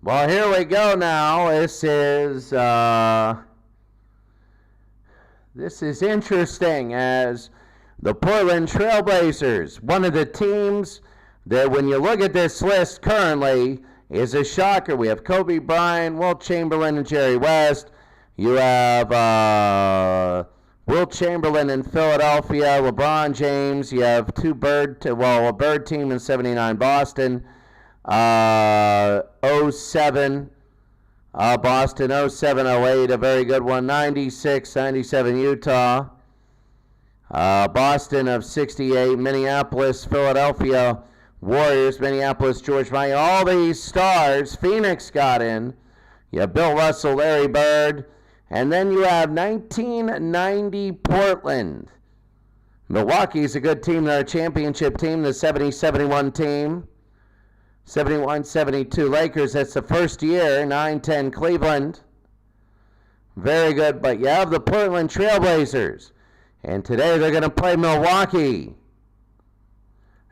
Well, here we go now. This is interesting, as the Portland Trailblazers, one of the teams that, when you look at this list currently, is a shocker. We have Kobe Bryant, Wilt Chamberlain, and Jerry West. You have Wilt Chamberlain in Philadelphia, LeBron James. You have a Bird team in '79 Boston. 07 Boston, 07-08, a very good one. 96-97 Utah. Boston of 68, Minneapolis, Philadelphia Warriors, Minneapolis, George Michael. All these stars. Phoenix got in. You have Bill Russell, Larry Bird. And then you have 1990 Portland. Milwaukee's a good team. They're a championship team, the 70-71 team. 71-72 Lakers, that's the first year. 9-10 Cleveland. Very good, but you have the Portland Trailblazers. And today they're going to play Milwaukee.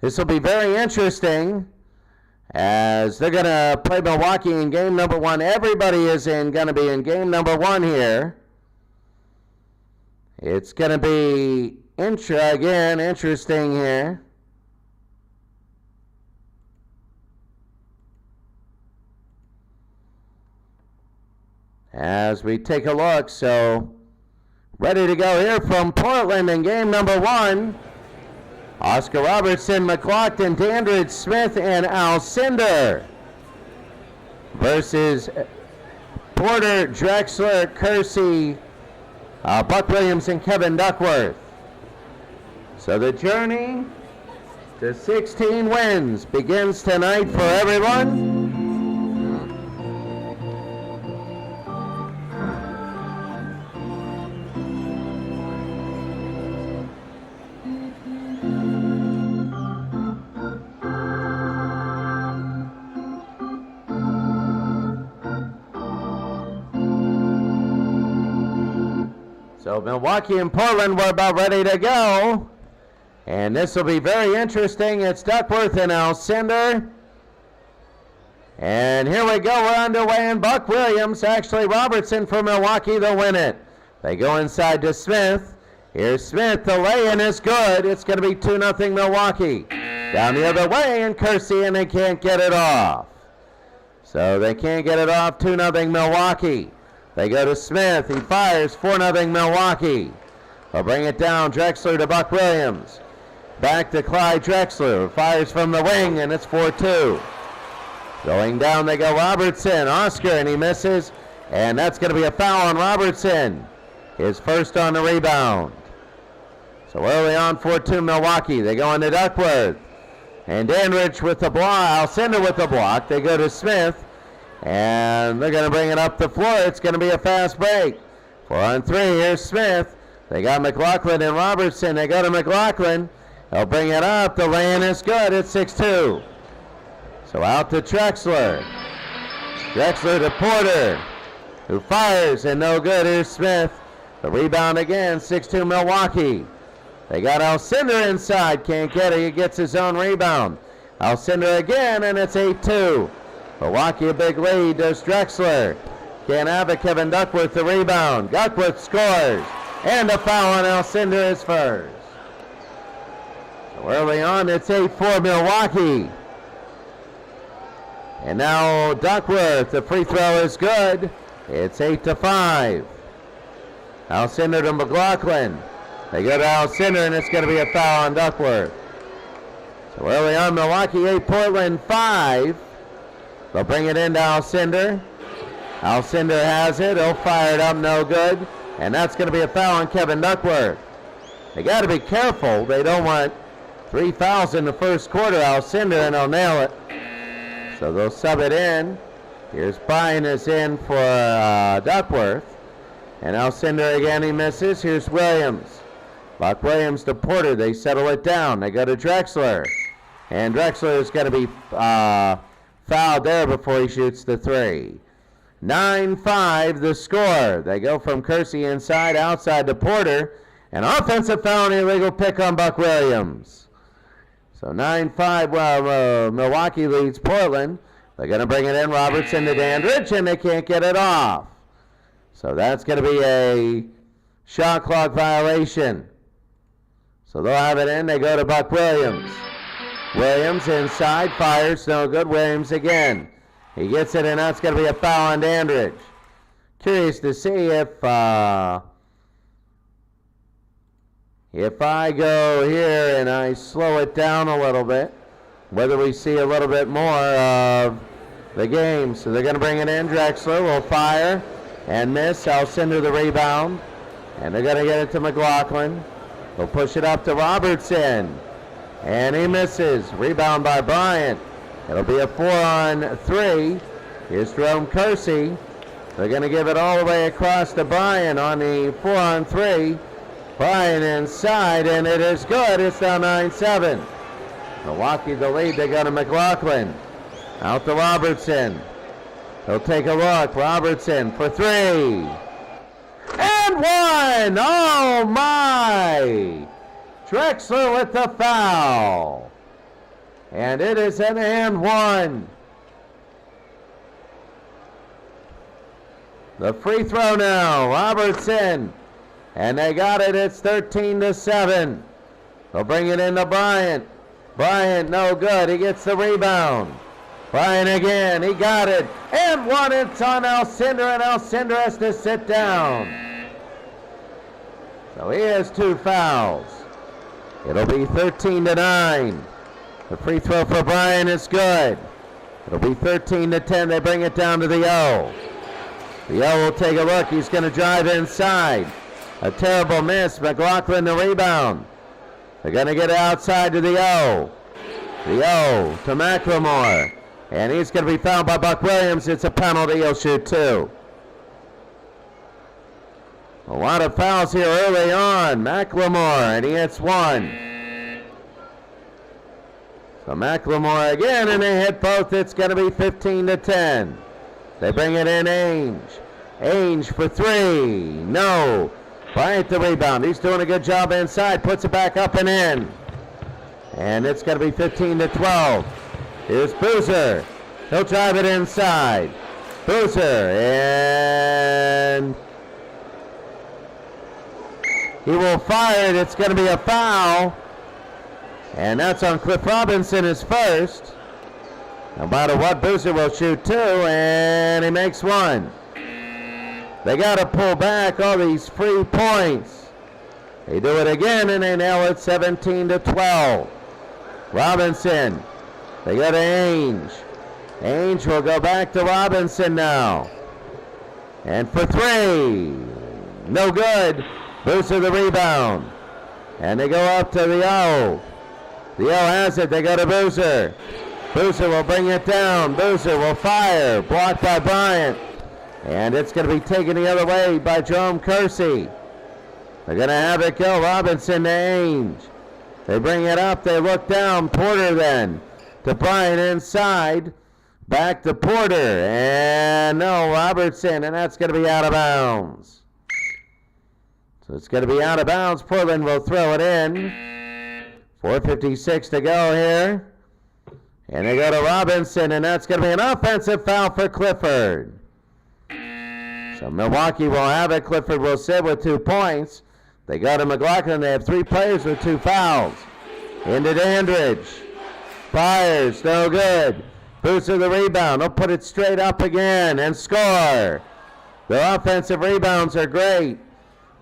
This will be very interesting, as they're going to play Milwaukee in game number 1. Everybody is going to be in game number 1 here. It's going to be interesting here. As we take a look, so ready to go here from Portland in game number 1. Oscar Robertson, McLaughlin, Dandridge, Smith, and Alcindor versus Porter, Drexler, Kersey, Buck Williams, and Kevin Duckworth. So the journey to 16 wins begins tonight for everyone. So Milwaukee and Portland were about ready to go. And this will be very interesting. It's Duckworth and Alcindor. And here we go. We're underway, and Buck Williams, actually Robertson for Milwaukee, they'll win it. They go inside to Smith. Here's Smith. The lay-in is good. It's going to be 2-0 Milwaukee. Down the other way, and Kersey, and they can't get it off. So they can't get it off. 2-0 Milwaukee. They go to Smith. He fires. 4-0 Milwaukee. They'll bring it down. Drexler to Buck Williams. Back to Clyde Drexler. Fires from the wing, and it's 4-2. Going down, they go Robertson. Oscar, and he misses. And that's going to be a foul on Robertson. His first on the rebound. So early on, 4-2 Milwaukee. They go into Duckworth. And Dandridge with the block. Alcindor with the block. They go to Smith. And they're going to bring it up the floor. It's going to be a fast break. 4-on-3. Here's Smith. They got McLaughlin and Robertson. They go to McLaughlin. They'll bring it up. The lay-in is good. It's 6-2. So out to Drexler. Drexler to Porter, who fires, and no good. Here's Smith. The rebound again. 6-2 Milwaukee. They got Alcindor inside. Can't get it. He gets his own rebound. Alcindor again, and it's 8-2. Milwaukee a big lead. Does Drexler. Can't have it. Kevin Duckworth the rebound. Duckworth scores. And a foul on Alcindor is first. So early on, it's 8-4 Milwaukee. And now Duckworth. The free throw is good. It's 8-5. Alcindor to McLaughlin. They go to Alcindor, and it's going to be a foul on Duckworth. So early on, Milwaukee 8, Portland 5. They'll bring it into Alcindor. Alcindor has it. He'll fire it up, no good. And that's going to be a foul on Kevin Duckworth. They got to be careful. They don't want 3 fouls in the first quarter. Alcindor, and they'll nail it. So they'll sub it in. Here's Bryan is in for Duckworth. And Alcindor again, he misses. Here's Williams. Buck Williams to Porter. They settle it down. They go to Drexler. And Drexler is going to be fouled there before he shoots the 3. 9-5 the score. They go from Kersey inside, outside to Porter. An offensive foul and illegal pick on Buck Williams. So 9-5, Milwaukee leads Portland. They're going to bring it in. Robertson to Dandridge, and they can't get it off. So that's going to be a shot clock violation. So they'll have it in. They go to Buck Williams. Williams inside, fires, no good. Williams again. He gets it, and that's going to be a foul on Dandridge. Curious to see if I go here and I slow it down a little bit, whether we see a little bit more of the game. So they're going to bring it in. Drexler will fire and miss. Alcindor the rebound. And they're going to get it to McLaughlin. They'll push it up to Robertson. And he misses. Rebound by Bryant. It'll be a 4-on-3. Here's Jerome Kersey. They're going to give it all the way across to Bryant on the 4-on-3. Bryant inside, and it is good. It's now 9-7. Milwaukee the lead. They go to McLaughlin. Out to Robertson. He'll take a look. Robertson for three. And one! Oh my! Drexler with the foul. And it is an and one. The free throw now. Robertson. And they got it. It's 13-7. They'll bring it into Bryant. Bryant, no good. He gets the rebound. Bryant again. He got it. And one. It's on Alcindor, and Alcindor has to sit down. So he has two fouls. It'll be 13-9. The free throw for Bryant is good. It'll be 13-10. They bring it down to the O. The O will take a look. He's going to drive inside. A terrible miss. McLaughlin the rebound. They're going to get it outside to the O. The O to McLemore. And he's going to be fouled by Buck Williams. It's a penalty. He'll shoot two. A lot of fouls here early on. McLemore, and he hits one. So McLemore again, and they hit both. It's going to be 15-10. They bring it in Ainge. Ainge for three. No. Bryant the rebound. He's doing a good job inside. Puts it back up and in. And it's going to be 15-12. Here's Boozer. He'll drive it inside. Boozer. And he will fire it. It's going to be a foul. And that's on Cliff Robinson, his first. No matter what, Boozer will shoot two, and he makes one. They got to pull back all these free points. They do it again, and they nail it 17-12. Robinson. They go to Ainge. Ainge will go back to Robinson now. And for three. No good. Boozer the rebound. And they go up to the O. The O has it. They go to Boozer. Boozer will bring it down. Boozer will fire. Blocked by Bryant. And it's going to be taken the other way by Jerome Kersey. They're going to have it go. Robinson to Ainge. They bring it up. They look down. Porter then to Bryant inside. Back to Porter. And no, Robertson. And that's going to be out of bounds. So it's going to be out of bounds. Portland will throw it in. 4:56 to go here. And they go to Robinson. And that's going to be an offensive foul for Clifford. So Milwaukee will have it. Clifford will sit with 2 points. They go to McLaughlin. They have 3 players with 2 fouls. Into Dandridge. Fires. No good. Boozer the rebound. They'll put it straight up again and score. The offensive rebounds are great.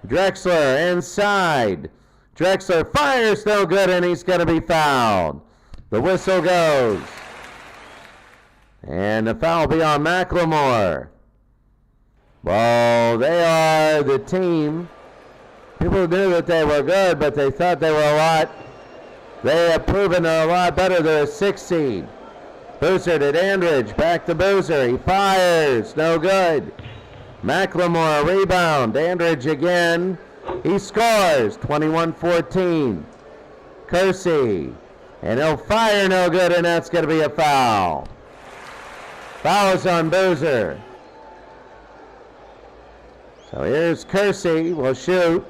Drexler inside. Drexler fires. No good, and he's going to be fouled. The whistle goes. And the foul will be on McLemore. Well, they are the team. People knew that they were good, but they thought they were a lot. They have proven they're a lot better. They're a 6 seed. Boozer to Dandridge. Back to Boozer. He fires. No good. McLemore rebound. Dandridge again. He scores. 21-14. Kersey. And he'll fire. No good, and that's going to be a foul. Foul is on Boozer. So here's Kersey, will shoot,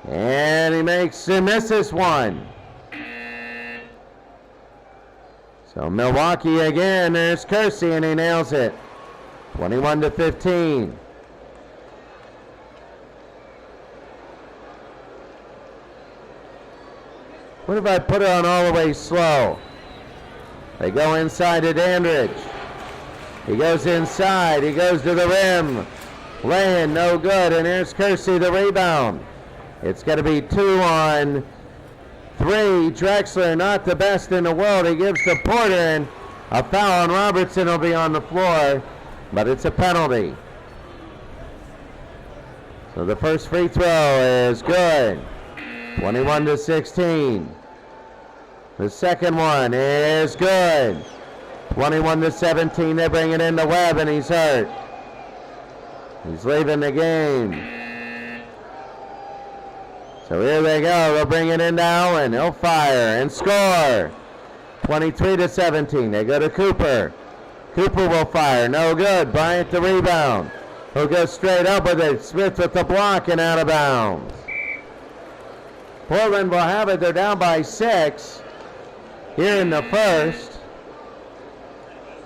and he misses one. So Milwaukee again, there's Kersey, and he nails it. 21-15. What if I put it on all the way slow? They go inside to Dandridge. He goes inside, he goes to the rim. Laying, no good, and here's Kersey, the rebound. It's going to be 2-on-3. Drexler, not the best in the world. He gives to Porter, and a foul on Robertson will be on the floor, but it's a penalty. So the first free throw is good. 21-16. The second one is good. 21-17. They bring it into Webb, and he's hurt. He's leaving the game. So here they go. They'll bring it into Allen. He'll fire and score. 23-17. They go to Cooper. Cooper will fire. No good. Bryant the rebound. He'll go straight up with it. Smith with the block and out of bounds. Portland will have it. They're down by 6 here in the first.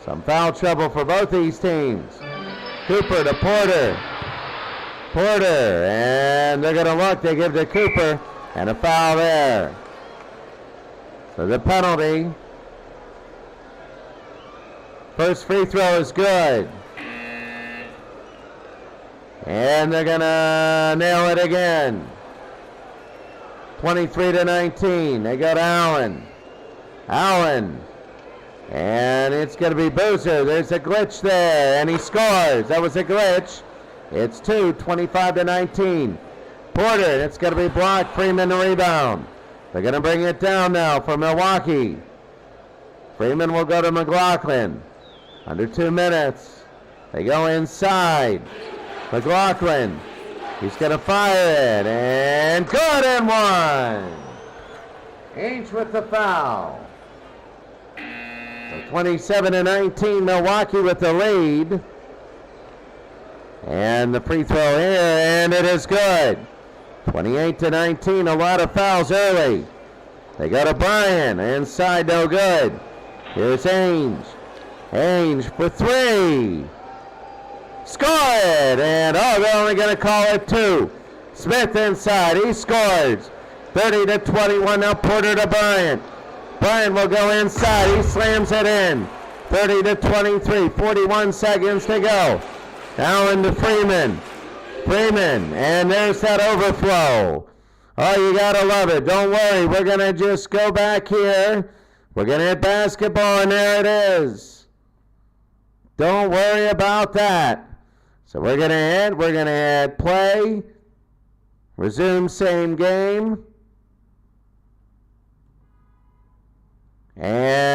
Some foul trouble for both these teams. Cooper to Porter. Porter, and they're going to look. They give to Cooper, and a foul there. So the penalty. First free throw is good. And they're going to nail it again. 23-19. They go to Allen. Allen. And it's going to be Boozer. There's a glitch there, and he scores. That was a glitch. It's 25-19. Porter, and it's going to be blocked. Freeman the rebound. They're going to bring it down now for Milwaukee. Freeman will go to McLaughlin. Under 2 minutes. They go inside. McLaughlin. He's going to fire it, and good and one. Ainge with the foul. 27-19, Milwaukee with the lead. And the free throw here, and it is good. 28-19, a lot of fouls early. They go to Bryan, inside, no good. Here's Ainge. Ainge for 3. Scored, and they're only going to call it 2. Smith inside, he scores. 30-21, now Porter to Bryant. Bryant will go inside. He slams it in. 30-23. 41 seconds to go. Allen to Freeman. Freeman. And there's that overflow. Oh, you got to love it. Don't worry. We're going to just go back here. We're going to hit basketball, and there it is. Don't worry about that. So we're going to hit play. Resume same game. And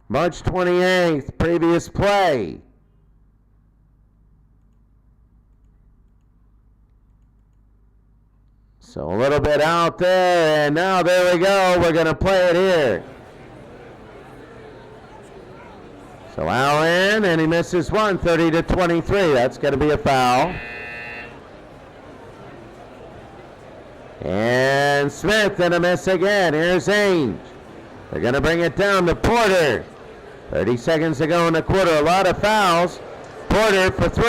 March 28th, previous play. So a little bit out there, and now there we go. We're going to play it here. So Allen, and he misses one, 30-23. That's going to be a foul. And Smith and a miss again. Here's Ainge. They're going to bring it down to Porter. 30 seconds to go in the quarter. A lot of fouls. Porter for 3.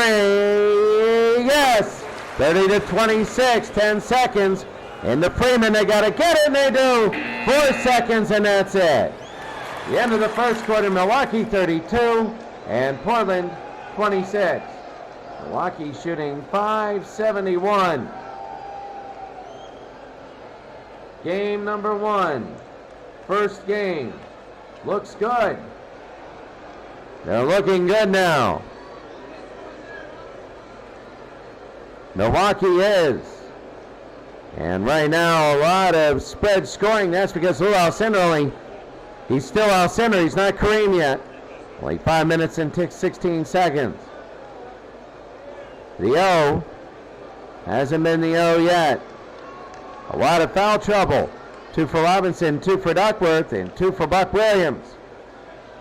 Yes! 30-26. 10 seconds. Into Freeman. They got to get it, and they do. 4 seconds, and that's it. The end of the first quarter. Milwaukee 32 and Portland 26. Milwaukee shooting .571. Game number 1. First game. Looks good. They're looking good now. Milwaukee is. And right now, a lot of spread scoring. That's because Lou Alcindor he's still Alcindor. He's not Kareem yet. Only 5 minutes and 16 seconds. The O hasn't been the O yet. A lot of foul trouble. 2 for Robinson, 2 for Duckworth, and 2 for Buck Williams.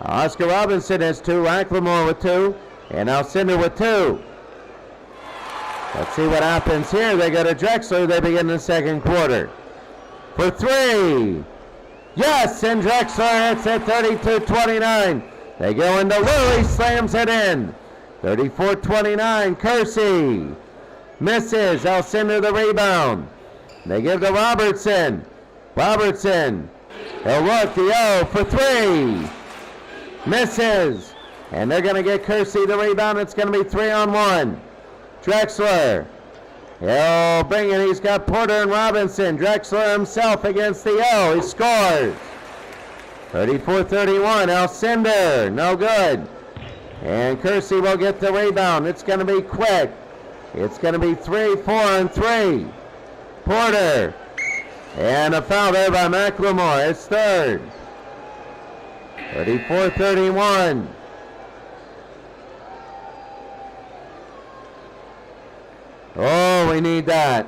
Oscar Robinson has 2, Acklemore with 2, and Alcindor with 2. Let's see what happens here. They go to Drexler. They begin the second quarter. for three. Yes, and Drexler hits it 32-29. They go into Lou, he slams it in. 34-29, Kersey. Misses, Alcindor the rebound. They give to Robertson. Robertson, he'll look, the O for three. Misses, and they're going to get Kersey the rebound. It's going to be 3-on-1. Drexler, he'll bring it. He's got Porter and Robinson. Drexler himself against the O. He scores. 34-31, Alcindor, no good. And Kersey will get the rebound. It's going to be quick. It's going to be 3-4-3. Porter. And a foul there by McLemore. His third. 34-31. Oh, we need that.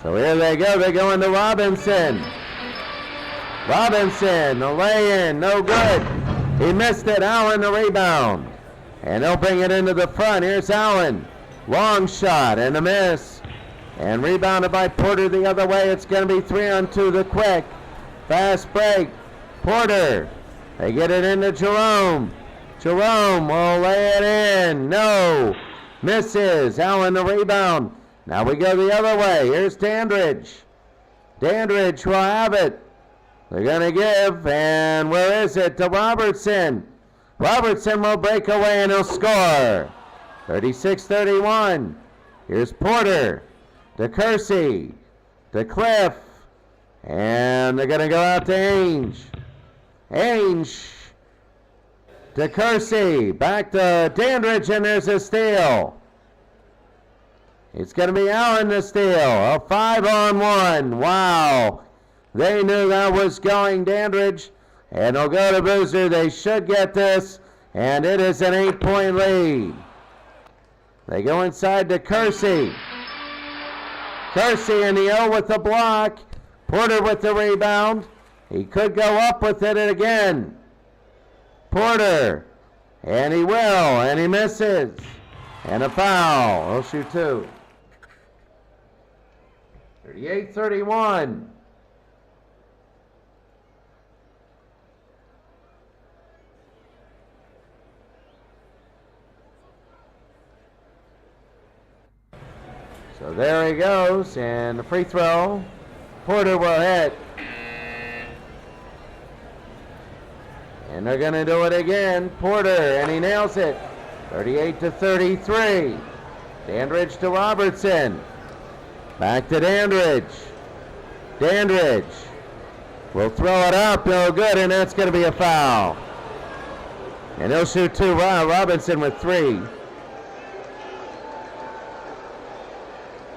So here they go. They go into Robinson. Robinson, the lay-in, no good. He missed it. Allen, the rebound. And they'll bring it into the front. Here's Allen. Long shot and a miss. And rebounded by Porter the other way. It's going to be 3-on-2, the quick. Fast break. Porter. They get it into Jerome. Jerome will lay it in. No. Misses. Allen, the rebound. Now we go the other way. Here's Dandridge. Dandridge will have it. They're going to give, and where is it? To Robertson. Robertson will break away and he'll score. 36-31. Here's Porter. To Kersey. To Cliff. And they're going to go out to Ainge. Ainge. To Kersey. Back to Dandridge, and there's a steal. It's going to be Allen to steal. A 5-on-1. Wow. They knew that was going. Dandridge. And they'll go to Boozer. They should get this. And it is an 8-point lead. They go inside to Kersey. Kersey in the O with the block. Porter with the rebound. He could go up with it again. Porter. And he will. And he misses. And a foul. He'll shoot two. 38-31. So there he goes, and the free throw. Porter will hit. And they're going to do it again. Porter, and he nails it. 38-33. Dandridge to Robertson. Back to Dandridge. Dandridge will throw it up. No good, and that's going to be a foul. And he'll shoot two. Robinson with three.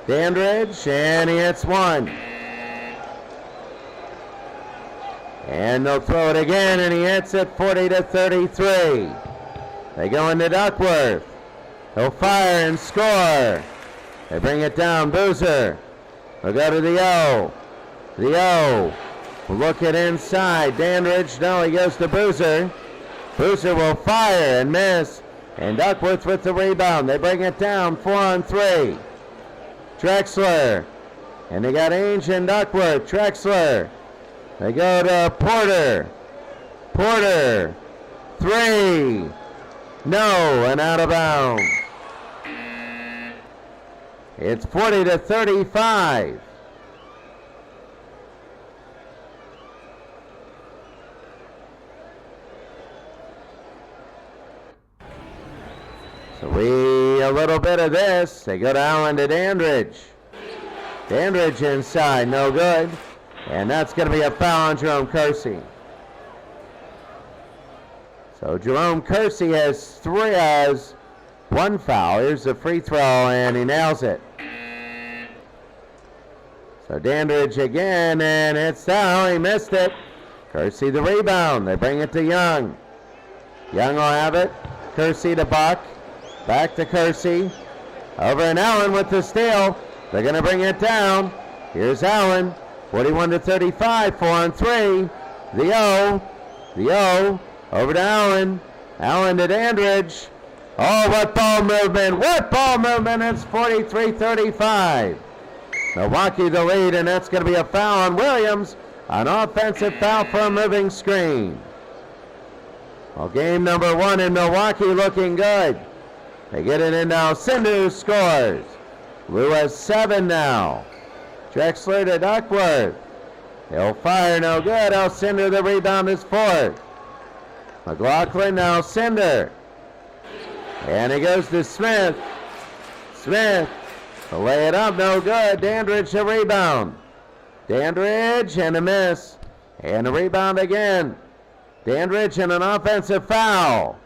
Dandridge, and he hits one. And they'll throw it again, and he hits it 40-33. They go into Duckworth. He'll fire and score. They bring it down. Boozer. They'll go to the O. The O. Will look it inside. Dandridge, no, he goes to Boozer. Boozer will fire and miss. And Duckworth with the rebound. They bring it down. 4-on-3. Drexler. And they got Ainge and Duckworth. Drexler. They go to Porter. Porter. Three. No, and out of bounds. It's 40-35. So a little bit of this. They go to Allen to Dandridge. Dandridge inside, no good. And that's going to be a foul on Jerome Kersey. So Jerome Kersey has one foul. Here's the free throw, and he nails it. So Dandridge again, and it's down. He missed it. Kersey the rebound. They bring it to Young. Young will have it. Kersey to Buck. Back to Kersey. Over and Allen with the steal. They're going to bring it down. Here's Allen. 41-35. 4-on-3. The O. Over to Allen. Allen to Dandridge. Oh, what ball movement! What ball movement! It's 43-35. Milwaukee the lead, and that's going to be a foul on Williams. An offensive foul for a moving screen. Well, game number 1 in Milwaukee looking good. They get it in now. Sindu scores. Lou has 7 now. Drexler to Duckworth. He'll fire, no good. Alcindor, the rebound is 4th. McLaughlin, now Cinder. And he goes to Smith. Smith will lay it up, no good. Dandridge the rebound. Dandridge and a miss. And a rebound again. Dandridge and an offensive foul.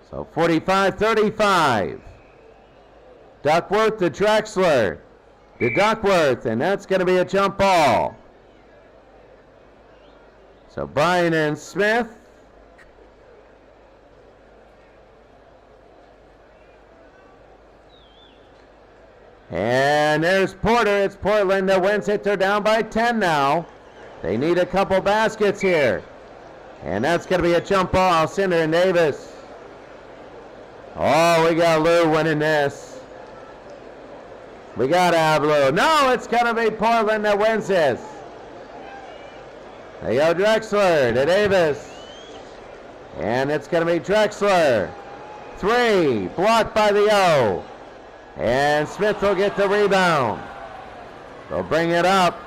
So 45-35. Duckworth to Drexler. To Duckworth, and that's going to be a jump ball. So Bryan and Smith. And there's Porter. It's Portland that wins it. They're down by 10 now. They need a couple baskets here. And that's going to be a jump ball. Cinder and Davis. Oh, we got Lou winning this. We got to have Lou. No, it's going to be Portland that wins this. They go Drexler to Davis. And it's going to be Drexler. 3, blocked by the O. And Smith will get the rebound. They'll bring it up.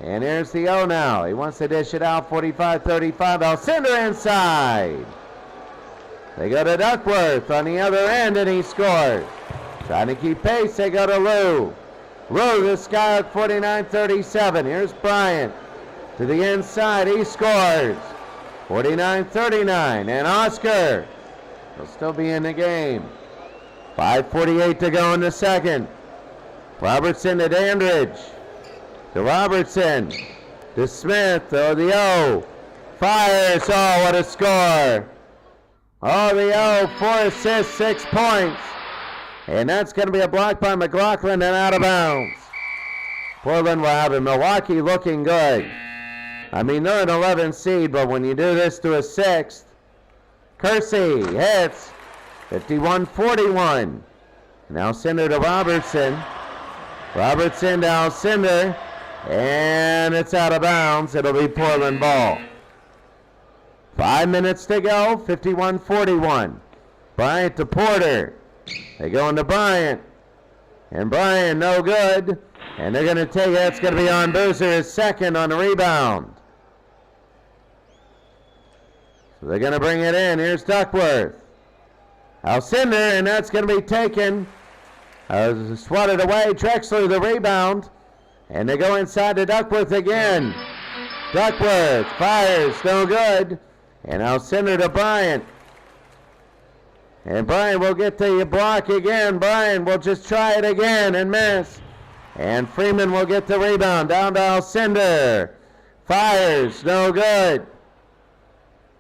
And here's the O now. He wants to dish it out. 45-35. Alcindor inside. They go to Duckworth on the other end, and he scores. Trying to keep pace, they go to Lou. Lou, the Skyhook, 49-37. Here's Bryant to the inside. He scores. 49-39. And Oscar will still be in the game. 5:48 to go in the second. Robertson to Dandridge. To Robertson. To Smith. Oh, the O. Fires. Oh, what a score. Oh, the O. 4 assists, 6 points. And that's going to be a block by McLaughlin and out of bounds. Portland will have it. Milwaukee looking good. I mean, they're an 11 seed, but when you do this to a 6th, Kersey hits. 51-41. Now Cinder to Robertson. Robertson to Alcindor. And it's out of bounds. It'll be Portland ball. 5 minutes to go. 51-41. Bryant to Porter. They go into Bryant. And Bryant no good. And they're going to take it. That's going to be on Boozer, his second on the rebound. So they're going to bring it in. Here's Duckworth. Alcindor, and that's going to be taken. Swatted away. Drexler the rebound. And they go inside to Duckworth again. Duckworth fires, no good. And Alcindor to Bryant. And Bryant will get the block again. Bryant will just try it again and miss. And Freeman will get the rebound. Down to Alcindor. Fires, no good.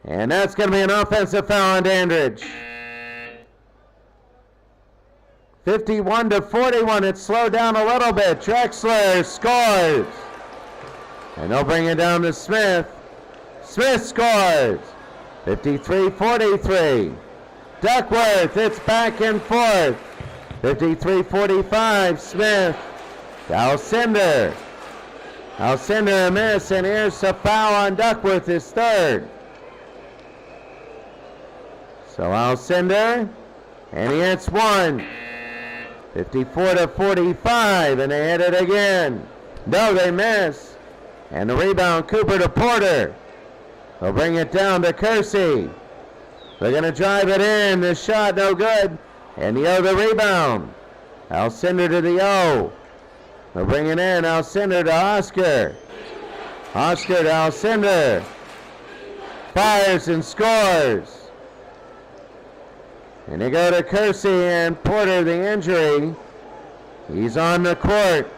And that's going to be an offensive foul on Dandridge. 51-41. It slowed down a little bit. Drexler scores. And they'll bring it down to Smith. Smith scores. 53-43. Duckworth, it's back and forth. 53-45. Smith. Alcindor. Alcindor a miss, and here's a foul on Duckworth, his third. So Alcindor, and he hits one. 54-45, and they hit it again. No, they miss. And the rebound, Cooper to Porter. They'll bring it down to Kersey. They're going to drive it in. The shot, no good. And the O, the rebound. Alcindor to the O. They'll bring it in. Alcindor to Oscar. Oscar to Alcindor. Fires and scores. And they go to Kersey, and Porter, the injury. He's on the court.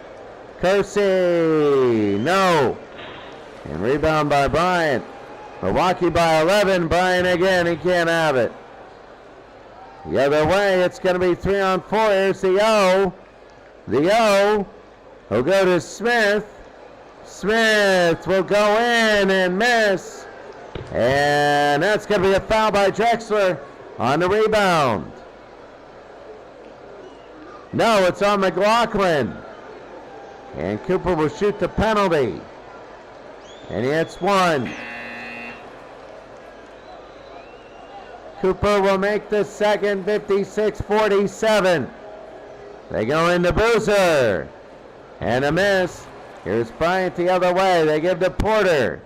Kersey, no. And rebound by Bryant. Milwaukee by 11. Bryant again, he can't have it. The other way, it's going to be 3-on-4. Here's the O. The O will go to Smith. Smith will go in and miss. And that's going to be a foul by Drexler on the rebound. No, it's on McLaughlin. And Cooper will shoot the penalty. And he hits one. Cooper will make the second, 56-47. They go into Boozer. And a miss. Here's Bryant the other way. They give to Porter.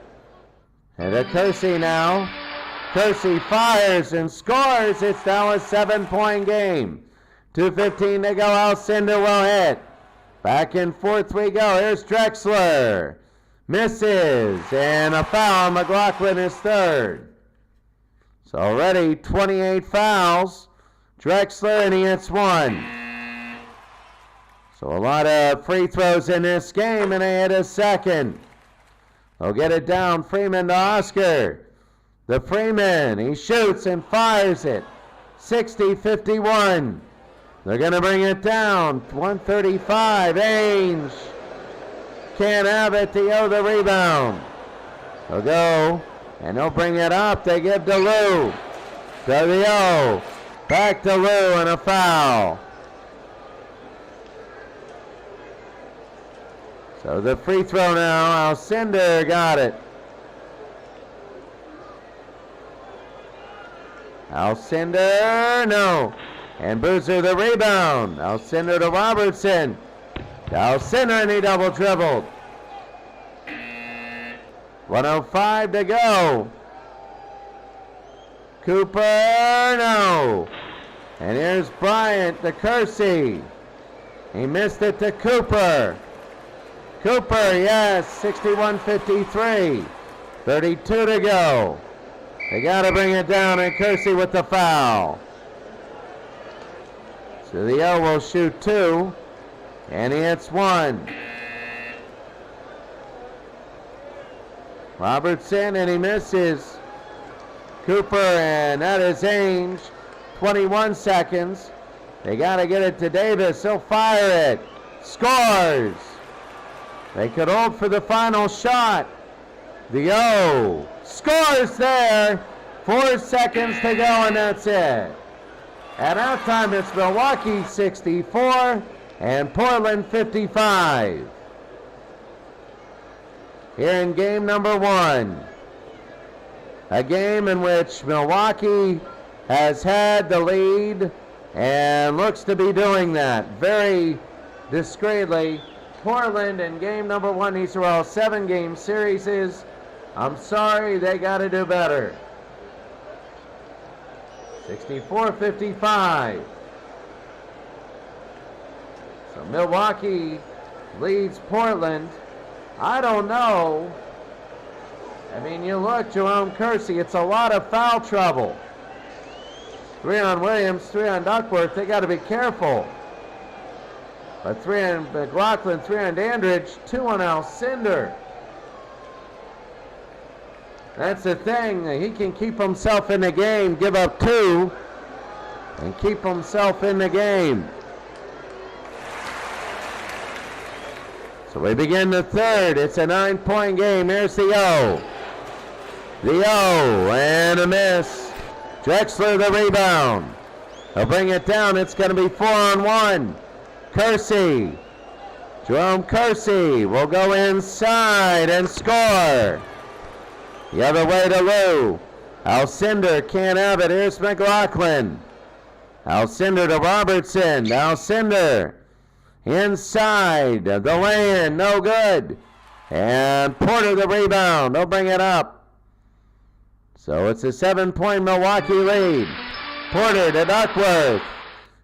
And to Kersey now. Kersey fires and scores. It's now a 7-point game. 2:15 to go. Alcindor will hit. Back and forth we go. Here's Drexler. Misses. And a foul. McLaughlin is third. So already 28 fouls. Drexler, and he hits one. So a lot of free throws in this game, and they hit a second. They'll get it down. Freeman to Oscar. The Freeman, he shoots and fires it. 60-51. They're going to bring it down. 135. Ainge can't have it. Theo the rebound. They'll go, and they'll bring it up. They give to Lou. To the O. Back to Lou, and a foul. So the free throw now, Alcindor got it. Alcindor, no. And Boozer the rebound. Alcindor to Robertson. To Alcindor, and he double dribbled. 1:05 to go. Cooper, no. And here's Bryant to Kersey. He missed it to Cooper. Cooper, yes, 61-53. 32 to go. They got to bring it down, and Kersey with the foul. So the O will shoot two, and he hits one. Robertson, and he misses. Cooper, and that is Ainge. 21 seconds. They got to get it to Davis. He'll fire it. Scores. They could hold for the final shot. The O scores there. 4 seconds to go, and that's it. At halftime, it's Milwaukee 64 and Portland 55. Here in game number one. A game in which Milwaukee has had the lead and looks to be doing that very discreetly. Portland in game number one, these are all 7-game series. I'm sorry, they got to do better. 64-55. So Milwaukee leads Portland. I don't know. I mean, you look, Jerome Kersey, it's a lot of foul trouble. 3 on Williams, 3 on Duckworth. They got to be careful. But 3 on McLaughlin, 3 on Dandridge, 2 on Alcindor. That's the thing. He can keep himself in the game, give up 2, and keep himself in the game. So we begin the third. It's a 9-point game. Here's the O. The O, and a miss. Drexler the rebound. He'll bring it down. It's going to be 4 on 1. Kersey. Jerome Kersey will go inside and score. The other way to Lou. Alcindor can't have it. Here's McLaughlin. Alcindor to Robertson. Alcindor inside. The lay-in, no good. And Porter the rebound. They'll bring it up. So it's a 7-point Milwaukee lead. Porter to Duckworth.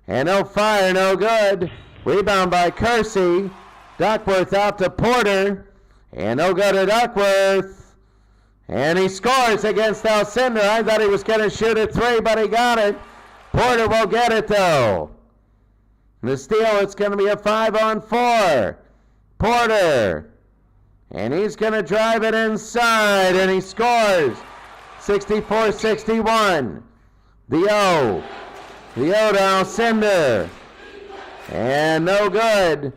And he'll fire, no good. Rebound by Kersey. Duckworth out to Porter. And he'll go to Duckworth. And he scores against Alcindor. I thought he was going to shoot a 3, but he got it. Porter will get it, though. The steal, it's going to be a 5 on 4. Porter. And he's going to drive it inside, and he scores. 64-61. The O. The O to Alcindor. And no good.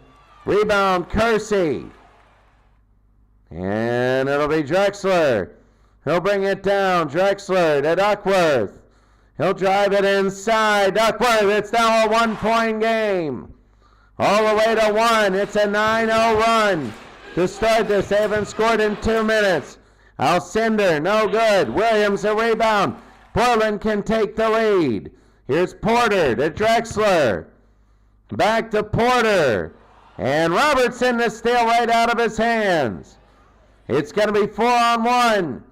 Rebound, Kersey. And it'll be Drexler. He'll bring it down. Drexler to Duckworth. He'll drive it inside. Duckworth, it's now a 1-point game. All the way to 1. It's a 9-0 run to start this. They haven't scored in 2 minutes. Alcindor, no good. Williams, a rebound. Portland can take the lead. Here's Porter to Drexler. Back to Porter. And Robertson to steal right out of his hands. It's going to be 4-on-1.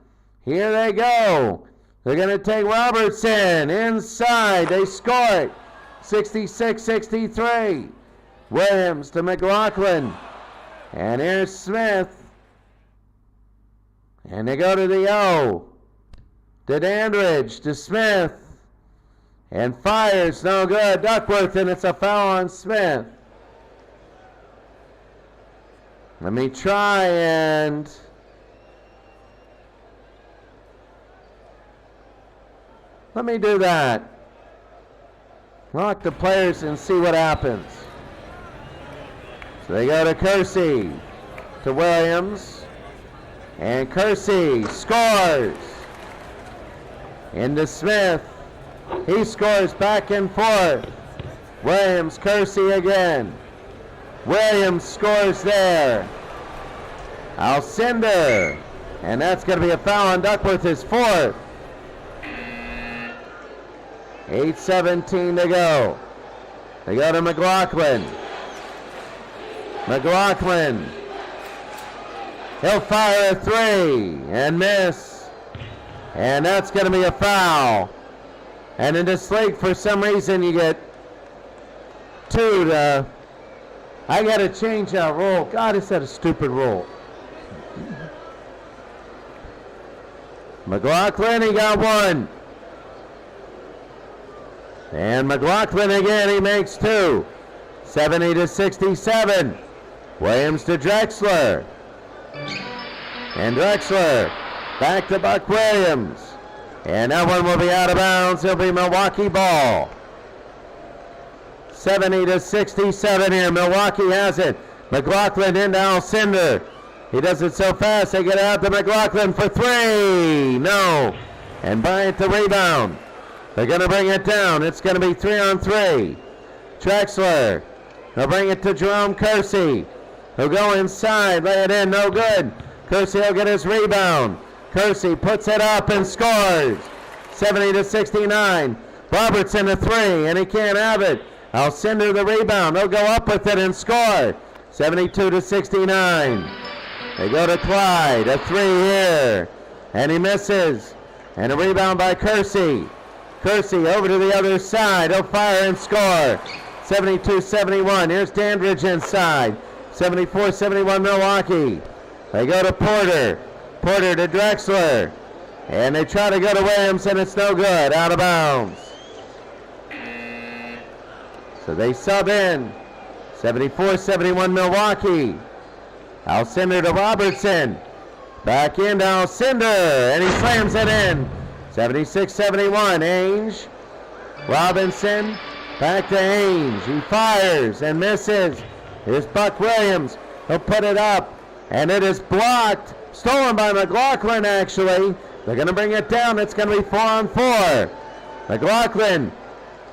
Here they go. They're going to take Robertson inside. They score it. 66-63. Williams to McLaughlin. And here's Smith. And they go to the O. To Dandridge, to Smith. And fires, no good. Duckworth, and it's a foul on Smith. Let me try and... Let me do that. Lock the players and see what happens. So they go to Kersey, to Williams. And Kersey scores. Into Smith. He scores back and forth. Williams, Kersey again. Williams scores there. Alcindor. And that's going to be a foul on Duckworth, his 4th. 8:17 to go. They go to McLaughlin. McLaughlin. He'll fire a 3 and miss. And that's going to be a foul. And in this league, for some reason, you get 2 to... I got to change that rule. God, is that a stupid rule. McLaughlin, he got 1. And McLaughlin again, he makes 2. 70-67. Williams to Drexler. And Drexler back to Buck Williams. And that one will be out of bounds. It'll be Milwaukee ball. 70-67 here. Milwaukee has it. McLaughlin into Alcindor. He does it so fast, they get out to McLaughlin for 3. No. And Bryant the rebound. They're going to bring it down. It's going to be 3-on-3. Drexler. They'll bring it to Jerome Kersey. He'll go inside, lay it in, no good. Kersey will get his rebound. Kersey puts it up and scores. 70-69. Robertson a 3, and he can't have it. Alcindor the rebound. He'll go up with it and score. 72-69. They go to Clyde. A 3 here. And he misses. And a rebound by Kersey. Kersey over to the other side. He'll fire and score. 72-71. Here's Dandridge inside. 74-71 Milwaukee. They go to Porter. Porter to Drexler. And they try to go to Williams, and it's no good. Out of bounds. So they sub in. 74-71 Milwaukee. Alcindor to Robertson. Back into Alcindor, and he slams it in. 76-71. Ainge. Robinson. Back to Ainge. He fires and misses. Here's Buck Williams. He'll put it up, and it is blocked. Stolen by McLaughlin, actually. They're going to bring it down. It's going to be 4-on-4. McLaughlin.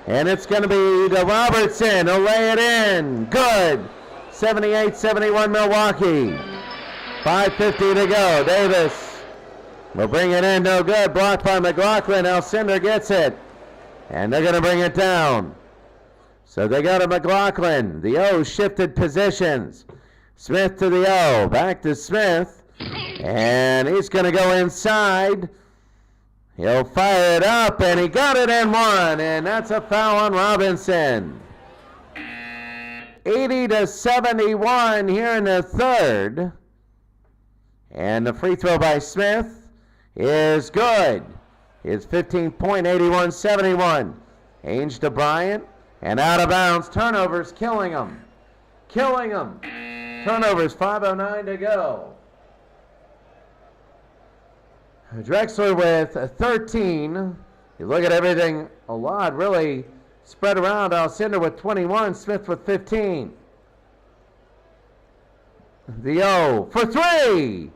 And it's going to be to Robertson. He'll lay it in. Good. 78-71 Milwaukee. 5:50 to go. Davis will bring it in. No good. Blocked by McLaughlin. Alcindor gets it. And they're going to bring it down. So they go to McLaughlin. The O shifted positions. Smith to the O. Back to Smith. And he's going to go inside. He'll fire it up, and he got it and one. And that's a foul on Robinson. 80-71 here in the third. And the free throw by Smith is good. It's 15-point, 81-71. Ainge to Bryant, and out of bounds. Turnovers killing them. Killing them. Turnovers, 5:09 to go. Drexler with 13. You look at everything a lot really spread around. Alcindor with 21. Smith with 15. The O for 3.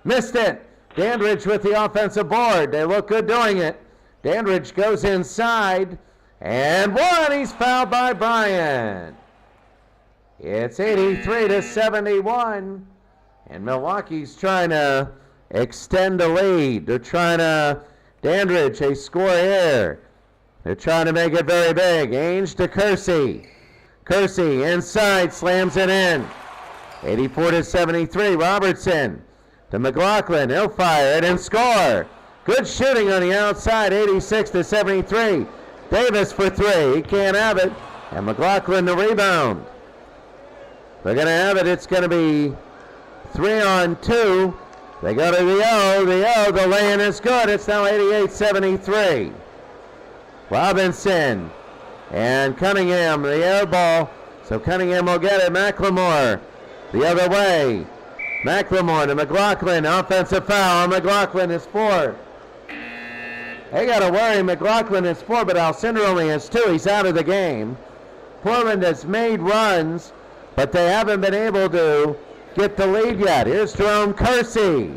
Missed it. Dandridge with the offensive board. They look good doing it. Dandridge goes inside, and one, he's fouled by Bryant. It's 83-71, and Milwaukee's trying to extend the lead. They're trying to, Dandridge, they score here. They're trying to make it very big. Ainge to Kersey. Kersey inside, slams it in. 84-73, Robertson to McLaughlin. He'll fire it and score. Good shooting on the outside, 86-73. Davis for three, he can't have it. And McLaughlin the rebound. They're going to have it, it's going to be 3-on-2. They go to the O, the lay-in is good. It's now 88-73. Robinson and Cunningham, the air ball. So Cunningham will get it. McLemore the other way. McLemore to McLaughlin. Offensive foul. McLaughlin is 4. They got to worry. McLaughlin is 4, but Alcindor only has 2. He's out of the game. Portland has made runs, but they haven't been able to get the lead yet. Here's Jerome Kersey.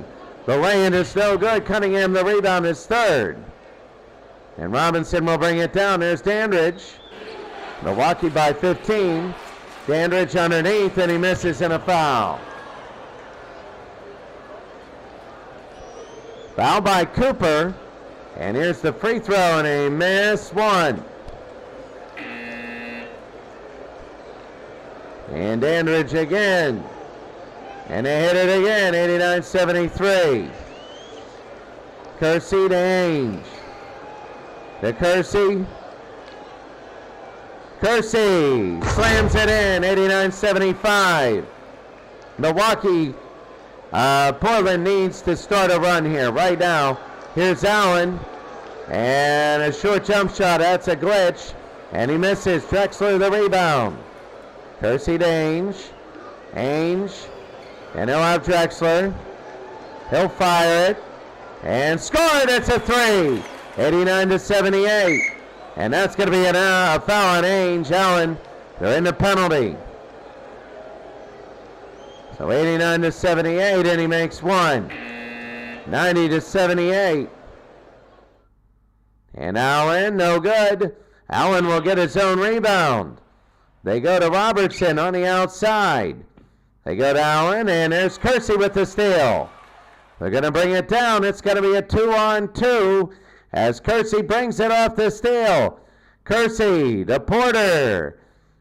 The lay-in is no good. Cunningham, the rebound, is 3rd. And Robinson will bring it down. There's Dandridge. Milwaukee by 15. Dandridge underneath, and he misses in a foul. Foul by Cooper. And here's the free throw, and a miss one. And Dandridge again. And they hit it again, 89-73. Kersey to Ainge. To Kersey. Kersey slams it in, 89-75. Milwaukee, Portland needs to start a run here right now. Here's Allen, and a short jump shot, that's a glitch, and he misses. Drexler the rebound. Kersey to Ainge. Ainge, and he'll have Drexler. He'll fire it, and scored, it's a 3. 89-78. And that's going to be a foul on Ainge. Allen, they're in the penalty. So 89-78, and he makes one. 90-78. And Allen, no good. Allen will get his own rebound. They go to Robertson on the outside. They go to Allen, and there's Kersey with the steal. They're going to bring it down. It's going to be a 2-on-2 as Kersey brings it off the steal. Kersey to Porter.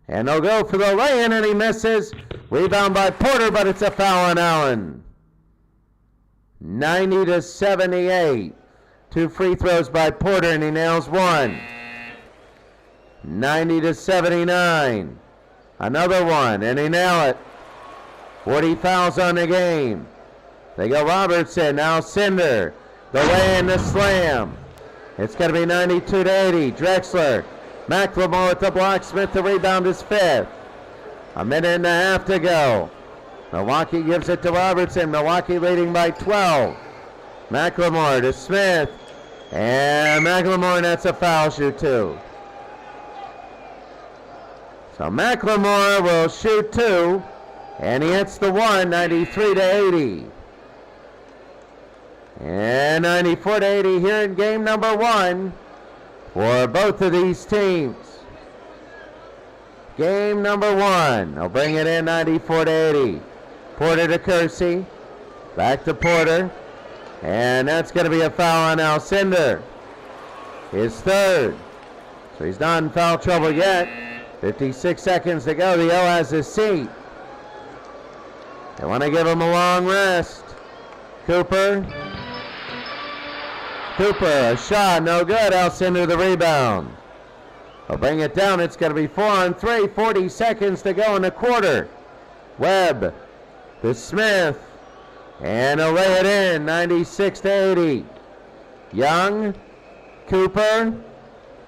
And they'll go for the lay-in, and he misses. Rebound by Porter, but it's a foul on Allen. 90-78. 2 free throws by Porter, and he nails one. 90-79. Another one, and he nails it. 40 fouls on the game. They go Robertson, now Cinder. The lay-in, the slam. It's going to be 92-80. Drexler. McLemore with the block. Smith, the rebound, is 5th. A minute and a half to go. Milwaukee gives it to Robertson. Milwaukee leading by 12. McLemore to Smith. And McLemore, and that's a foul shoot too. So McLemore will shoot 2. And he hits the 1, 93-80. And 94-80 here in game number 1 for both of these teams. Game number 1. They'll bring it in 94-80. Porter to Kersey. Back to Porter. And that's going to be a foul on Alcindor. His 3rd. So he's not in foul trouble yet. 56 seconds to go. The O has his seat. They want to give him a long rest. Cooper. Cooper, a shot, no good. Alcindor the rebound. They'll bring it down. It's going to be 4-on-3. 40 seconds to go in the quarter. Webb to Smith. And he'll lay it in. 96-80. Young. Cooper.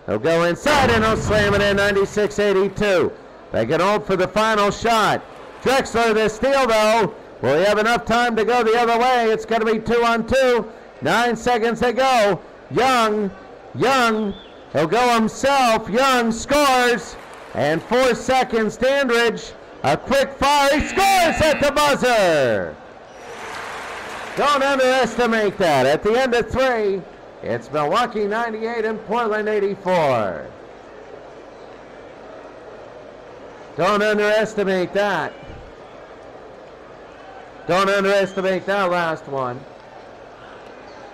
He'll go inside and he'll slam it in. 96-82. They can hold for the final shot. Drexler the steal though. Will he have enough time to go the other way? It's going to be 2-on-2. 9 seconds to go. Young, he'll go himself. Young scores. And 4 seconds, Dandridge, a quick fire. He scores at the buzzer. Don't underestimate that. At the end of 3, it's Milwaukee 98 and Portland 84. Don't underestimate that. Don't underestimate that last one.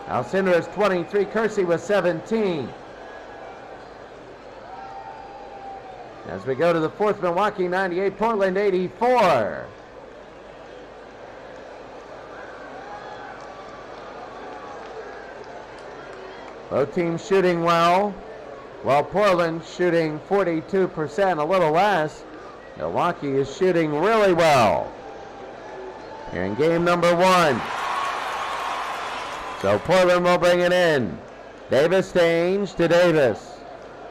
Alcindor is 23, Kersey was 17. As we go to the 4th, Milwaukee 98, Portland 84. Both teams shooting well, while Portland shooting 42%, a little less. Milwaukee is shooting really well here in game number 1. So Portland will bring it in. Davis to Ainge to Davis.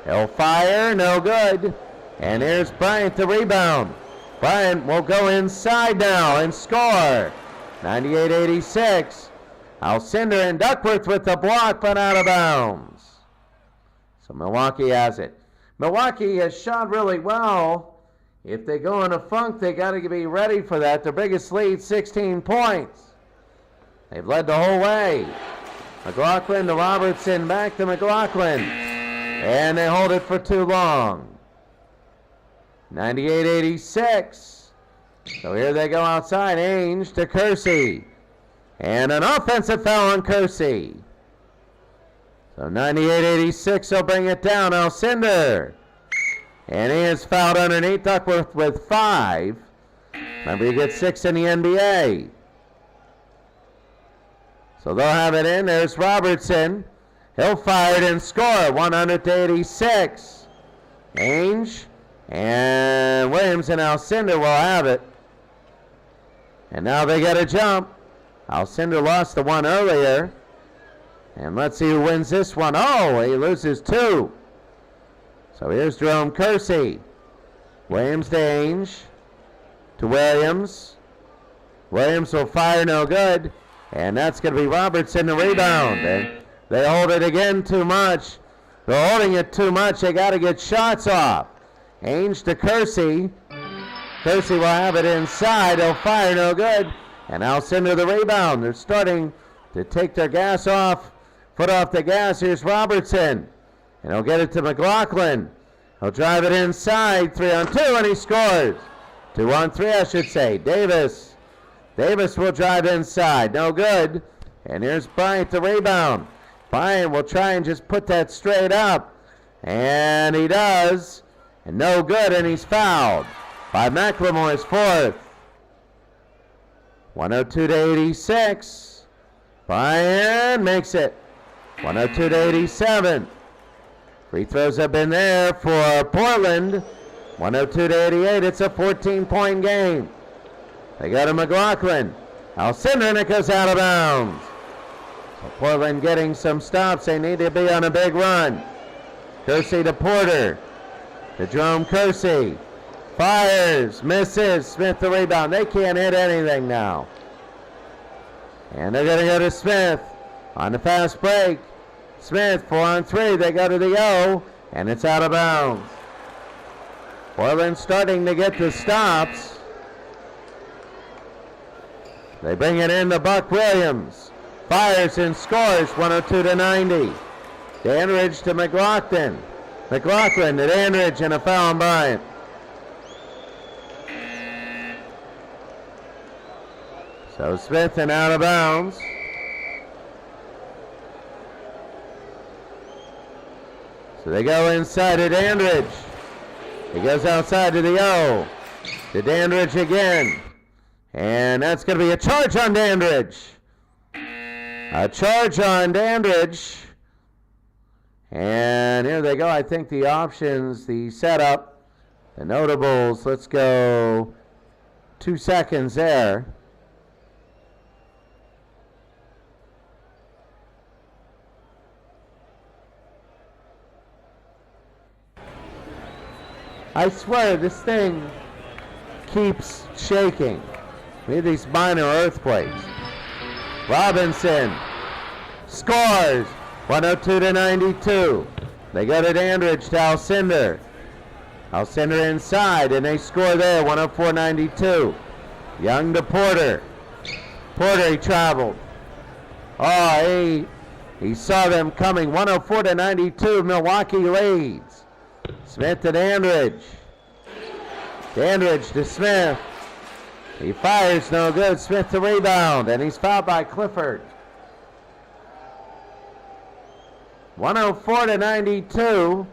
He'll fire, no good. And here's Bryant to rebound. Bryant will go inside now and score. 98-86. Alcindor and Duckworth with the block, but out of bounds. So Milwaukee has it. Milwaukee has shot really well. If they go in a funk, they got to be ready for that. Their biggest lead, 16 points. They've led the whole way. McLaughlin to Robertson, back to McLaughlin. And they hold it for too long. 98-86. So here they go outside. Ainge to Kersey. And an offensive foul on Kersey. So 98-86 will bring it down. Alcindor. And he is fouled underneath. Duckworth with 5. Remember, you get 6 in the NBA. So they'll have it in. There's Robertson. He'll fire it and score. 100-86. Ainge and Williams and Alcindor will have it. And now they get a jump. Alcindor lost the one earlier. And let's see who wins this one. Oh, he loses 2. So here's Jerome Kersey. Williams to Ainge. To Williams. Williams will fire, no good. And that's going to be Robertson the rebound. And they hold it again too much. They're holding it too much. They got to get shots off. Ainge to Kersey. Kersey will have it inside. He'll fire, no good. And Alcindor the rebound. They're starting to take their gas off. Foot off the gas. Here's Robertson. And he'll get it to McLaughlin. He'll drive it inside. 3-on-2, and he scores. 2-on-3, I should say. Davis. Davis will drive inside. No good. And here's Bryant to rebound. Bryant will try and just put that straight up. And he does. And no good, and he's fouled by McLemore's 4th. 102-86. Bryant makes it. 102-87. Free throws have been there for Portland. 102-88. It's a 14-point game. They go to McLaughlin. Alcindor, and it goes out of bounds. So Portland getting some stops. They need to be on a big run. Kersey to Porter. To Jerome Kersey. Fires. Misses. Smith the rebound. They can't hit anything now. And they're going to go to Smith on the fast break. Smith, 4-on-3. They go to the O, and it's out of bounds. Portland starting to get the stops. They bring it in to Buck Williams. Fires and scores, 102-90. Dandridge to McLaughlin. McLaughlin to Dandridge, and a foul on Bryant. So Smith and out of bounds. So they go inside to Dandridge. He goes outside to the O. To Dandridge again. And that's going to be a charge on Dandridge. A charge on Dandridge. And here they go. I think the options, the setup, the notables. Let's go 2 seconds there. I swear this thing keeps shaking. We have these minor earthquakes. Robinson scores. 102-92. They go to Dandridge to Alcindor. Alcindor inside, and they score there. 104-92. Young to Porter. Porter, he traveled. Oh, he saw them coming. 104-92, Milwaukee leads. Smith to Dandridge. Dandridge to Smith. He fires, no good. Smith to rebound, and he's fouled by Clifford. 104-92,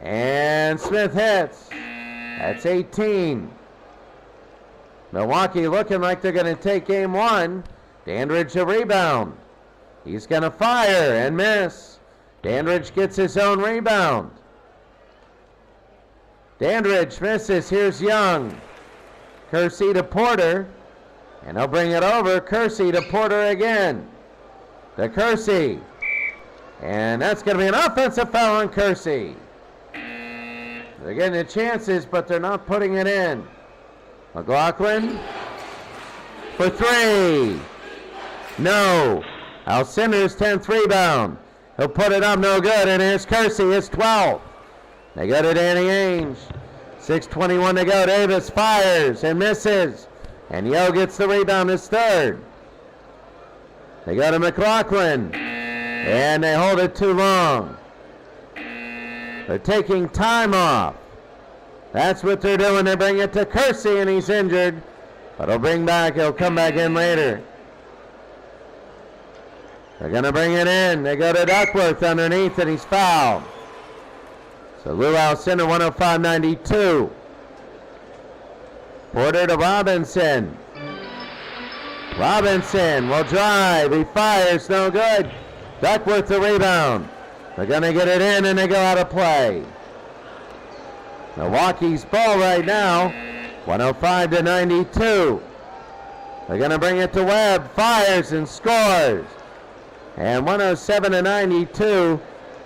and Smith hits. That's 18. Milwaukee looking like they're going to take game one. Dandridge a rebound. He's going to fire and miss. Dandridge gets his own rebound. Dandridge misses. Here's Young. Kersey to Porter. And he'll bring it over. Kersey to Porter again. To Kersey. And that's going to be an offensive foul on Kersey. They're getting the chances, but they're not putting it in. McLaughlin for three. No. Alcinder's 10th rebound. He'll put it up, no good, and here's Kersey, his 12th. They go to Danny Ainge. 6:21 to go. Davis fires and misses. And Yo gets the rebound, his third. They go to McLaughlin. And they hold it too long. They're taking time off. That's what they're doing. They bring it to Kersey, and he's injured. But he'll come back in later. They're going to bring it in. They go to Duckworth underneath, and he's fouled. So Lou Alcindor, 105-92. Porter to Robinson. Robinson will drive. He fires. No good. Duckworth the rebound. They're going to get it in, and they go out of play. Milwaukee's ball right now, 105-92. They're going to bring it to Webb. Fires and scores. And 107-92.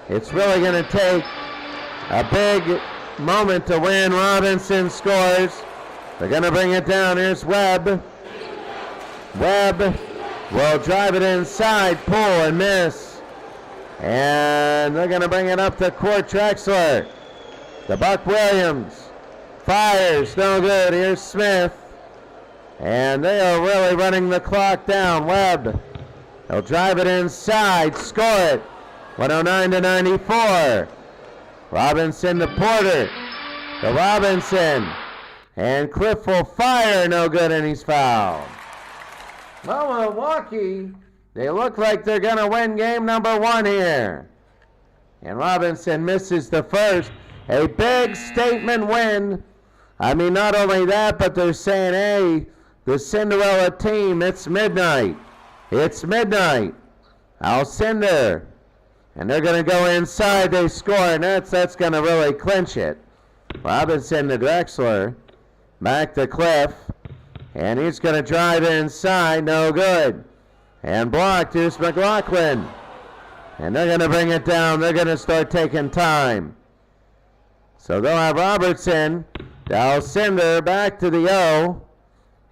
It's really going to take a big moment to win. Robinson scores. They're going to bring it down. Here's Webb. Webb will drive it inside, pull and miss. And they're going to bring it up to Court Drexler. The Buck Williams fires, no good. Here's Smith. And they are really running the clock down. Webb, they'll drive it inside, score it. 109-94. Robinson to Porter. To Robinson. And Cliff will fire, no good, and he's fouled. Well, Milwaukee, they look like they're going to win game number one here. And Robinson misses the first. A big statement win. I mean, not only that, but they're saying, hey, the Cinderella team, it's midnight. It's midnight. Alcindor. And they're going to go inside. They score, and that's going to really clinch it. Robinson to Drexler. Back to Cliff. And he's going to drive inside. No good. And blocked. Here's McLaughlin. And they're going to bring it down. They're going to start taking time. So they'll have Robertson, to Alcindor, back to the O,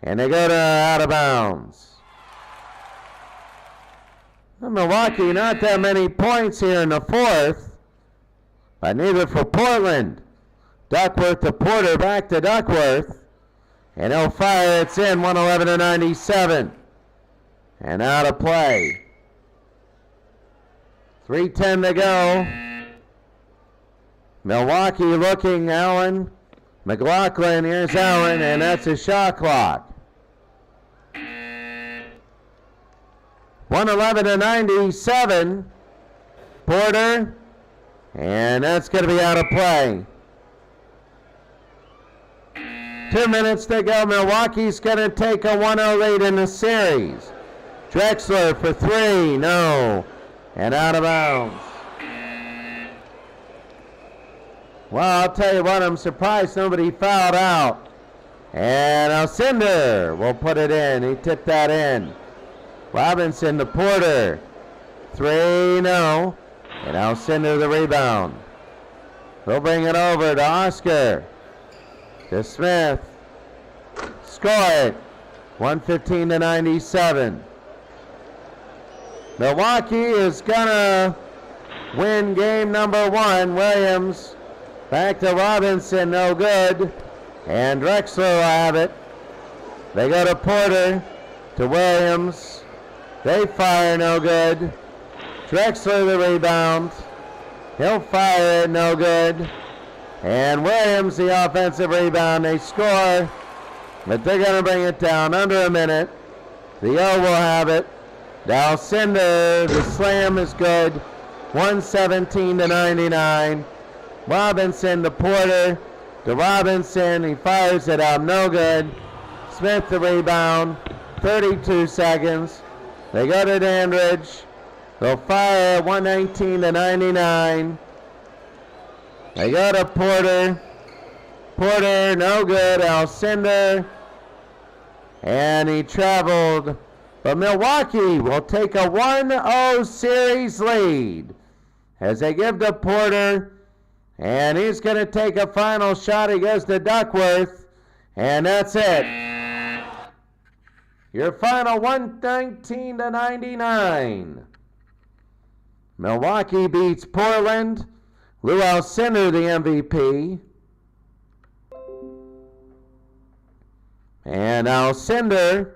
and they go to out of bounds. Well, Milwaukee, not that many points here in the fourth, but neither for Portland. Duckworth to Porter, back to Duckworth, and he'll fire. It's in, 111-97, and out of play. 3:10 to go. Milwaukee looking, Allen. McLaughlin, here's Allen, and that's a shot clock. 111-97. Porter, and that's going to be out of play. 2 minutes to go. Milwaukee's going to take a 1-0 lead in the series. Drexler for three, no, and out of bounds. Well, I'll tell you what, I'm surprised nobody fouled out. And Alcindor will put it in. He tipped that in. Robinson to Porter. Three, no. And Alcindor the rebound. He'll bring it over to Oscar. To Smith. Score it. 115-97. Milwaukee is going to win game number one. Williams back to Robinson, no good. And Drexler will have it. They go to Porter, to Williams. They fire, no good. Drexler the rebound. He'll fire it, no good. And Williams the offensive rebound. They score, but they're going to bring it down under a minute. The O will have it. Dalcindor, the slam is good. 117-99. Robinson to Porter. To Robinson, he fires it up, no good. Smith the rebound. 32 seconds. They go to Dandridge. They'll fire 119-99. They go to Porter. Porter, no good. Alcindor. And he traveled. But Milwaukee will take a 1-0 series lead as they give to Porter. And he's going to take a final shot. He goes to Duckworth. And that's it. Your final 119-99. Milwaukee beats Portland. Lou Alcindor, the MVP. And Alcindor,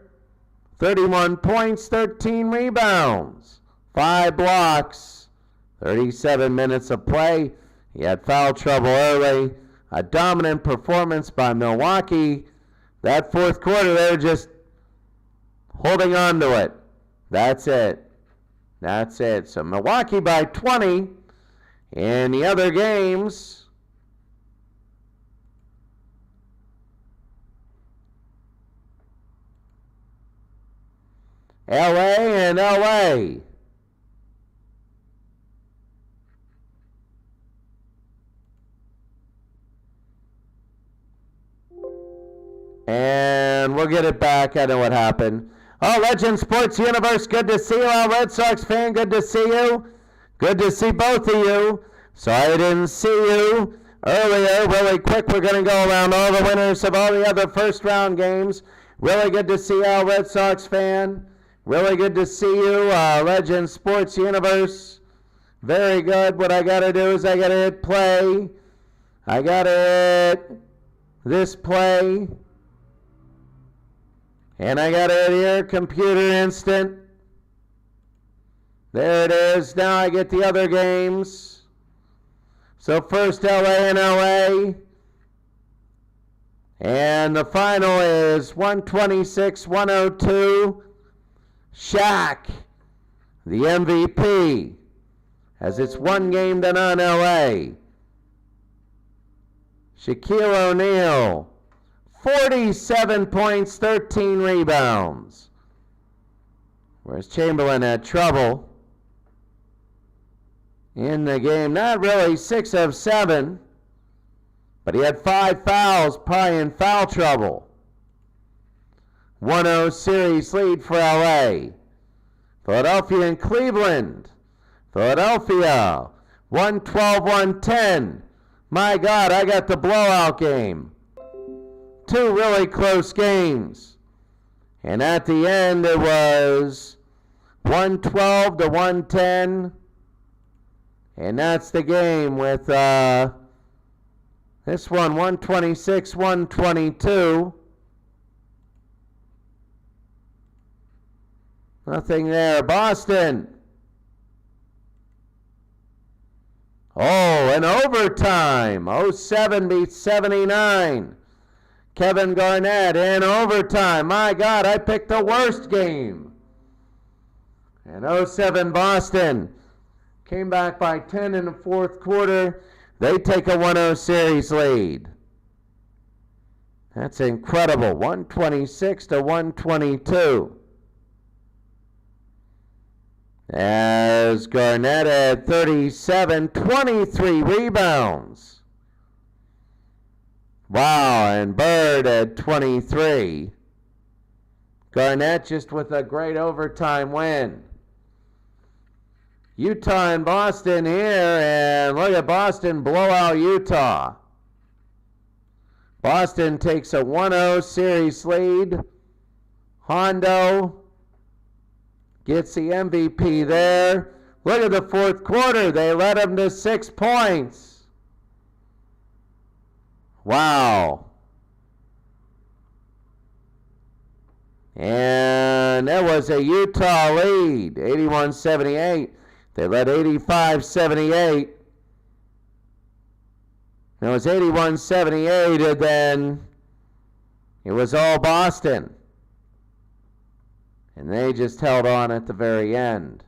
31 points, 13 rebounds, 5 blocks, 37 minutes of play. He had foul trouble early. A dominant performance by Milwaukee. That fourth quarter, they were just holding on to it. That's it. That's it. So Milwaukee by 20. In the other games, LA and LA. And we'll get it back. I know what happened. Oh, Legend Sports Universe, good to see you. All Red Sox fan, good to see you. Good to see both of you. Sorry I didn't see you earlier. Really quick, we're going to go around all the winners of all the other first round games. Really good to see you, all Red Sox fan. Really good to see you, Legend Sports Universe. Very good. What I got to do is I got to hit play. I got to hit this play. And I got to hit here, computer instant. There it is. Now I get the other games. So first LA and LA. And the final is 126-102. Shaq, the MVP, as it's one game to none LA. Shaquille O'Neal, 47 points, 13 rebounds. Whereas Chamberlain had trouble in the game. Not really 6 of 7, but he had 5 fouls, probably in foul trouble. 1-0 series lead for LA. Philadelphia and Cleveland. Philadelphia, 112-110. My God, I got the blowout game. 2 really close games. And at the end, it was 112-110. And that's the game with this one, 126-122. Nothing there. Boston. Oh, in overtime. 07 beats 79. Kevin Garnett in overtime. My God, I picked the worst game. And 07 Boston came back by 10 in the fourth quarter. They take a 1-0 series lead. That's incredible. 126-122. As Garnett had 37, 23 rebounds. Wow, and Bird had 23. Garnett just with a great overtime win. Utah and Boston here, and look at Boston blow out Utah. Boston takes a 1-0 series lead. Hondo gets the MVP there. Look at the fourth quarter. They led him to 6 points. Wow. And And there was a Utah lead, 81-78. They led 85-78. It was 81-78, and then it was all Boston. And they just held on at the very end.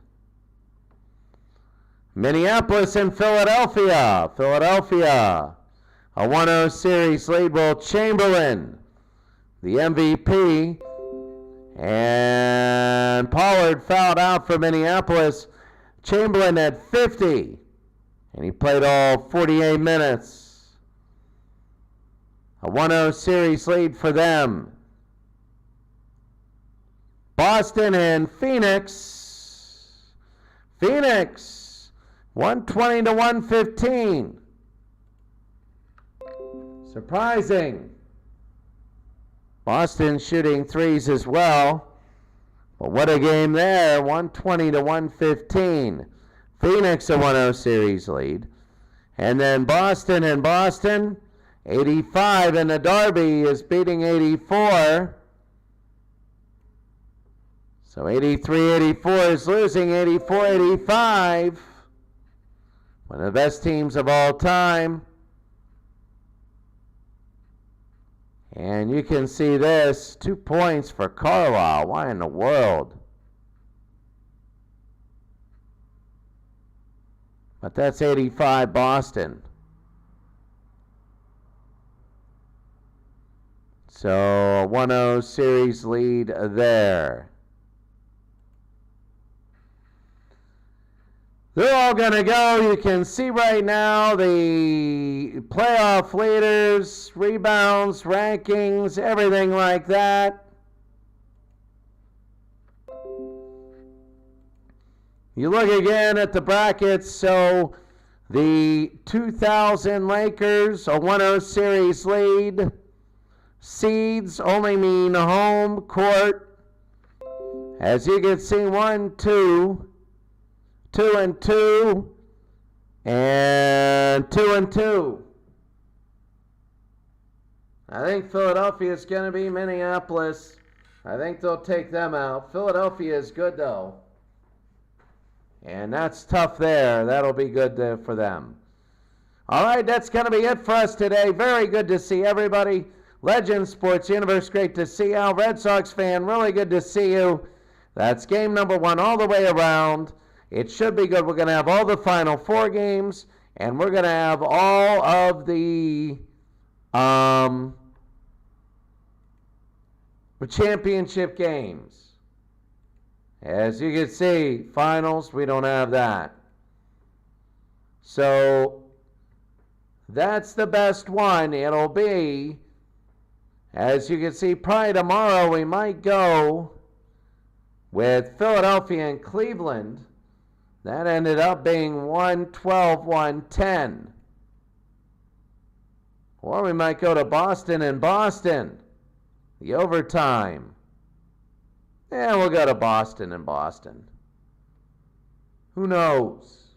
Minneapolis and Philadelphia. Philadelphia, a 1-0 series lead. Will Chamberlain, the MVP, and Pollard fouled out for Minneapolis. Chamberlain had 50, and he played all 48 minutes. A 1-0 series lead for them. Boston and Phoenix. Phoenix, 120-115. Surprising. Boston shooting threes as well. But what a game there, 120-115. Phoenix a 1-0 series lead. And then Boston and Boston, 85, and the Derby is beating 84. So 83-84 is losing, 84-85. One of the best teams of all time. And you can see this, 2 points for Carlisle. Why in the world? But that's 85 Boston. So a 1-0 series lead there. They're all going to go. You can see right now the playoff leaders, rebounds, rankings, everything like that. You look again at the brackets. So the 2000 Lakers, a 1-0 series lead. Seeds only mean home court. As you can see, 1, 2. 2 and 2, and 2 and 2. I think Philadelphia is going to be Minneapolis. I think they'll take them out. Philadelphia is good though, and that's tough there. That'll be good there for them. All right, that's going to be it for us today. Very good to see everybody. Legend Sports Universe, great to see you. Red Sox fan, really good to see you. That's game number 1 all the way around. It should be good. We're going to have all the Final Four games, and we're going to have all of the championship games. As you can see, finals, we don't have that. So that's the best one. It'll be, as you can see, probably tomorrow we might go with Philadelphia and Cleveland. That ended up being 112-110. Or we might go to Boston and Boston, the overtime. Yeah, we'll go to Boston and Boston. Who knows?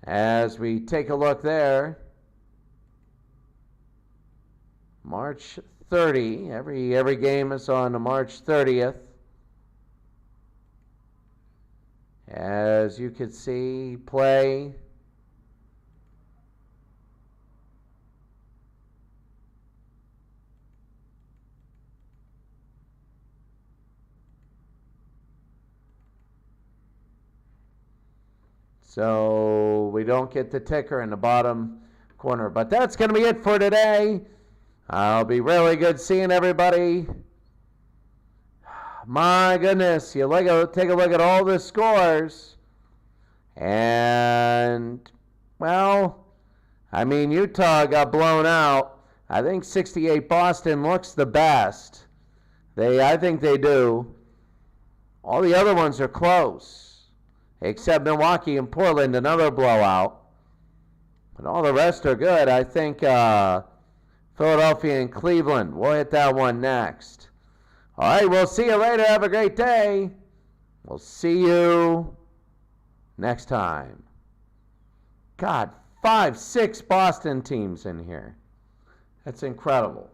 As we take a look there, March 30, every game is on March 30th. As you can see, play. So we don't get the ticker in the bottom corner. But that's going to be it for today. I'll be really good seeing everybody. My goodness, take a look at all the scores. And, well, I mean, Utah got blown out. I think 68 Boston looks the best. I think they do. All the other ones are close, except Milwaukee and Portland, another blowout. But all the rest are good. I think Philadelphia and Cleveland, we'll hit that one next. All right, we'll see you later. Have a great day. We'll see you next time. God, 5, 6 Boston teams in here. That's incredible.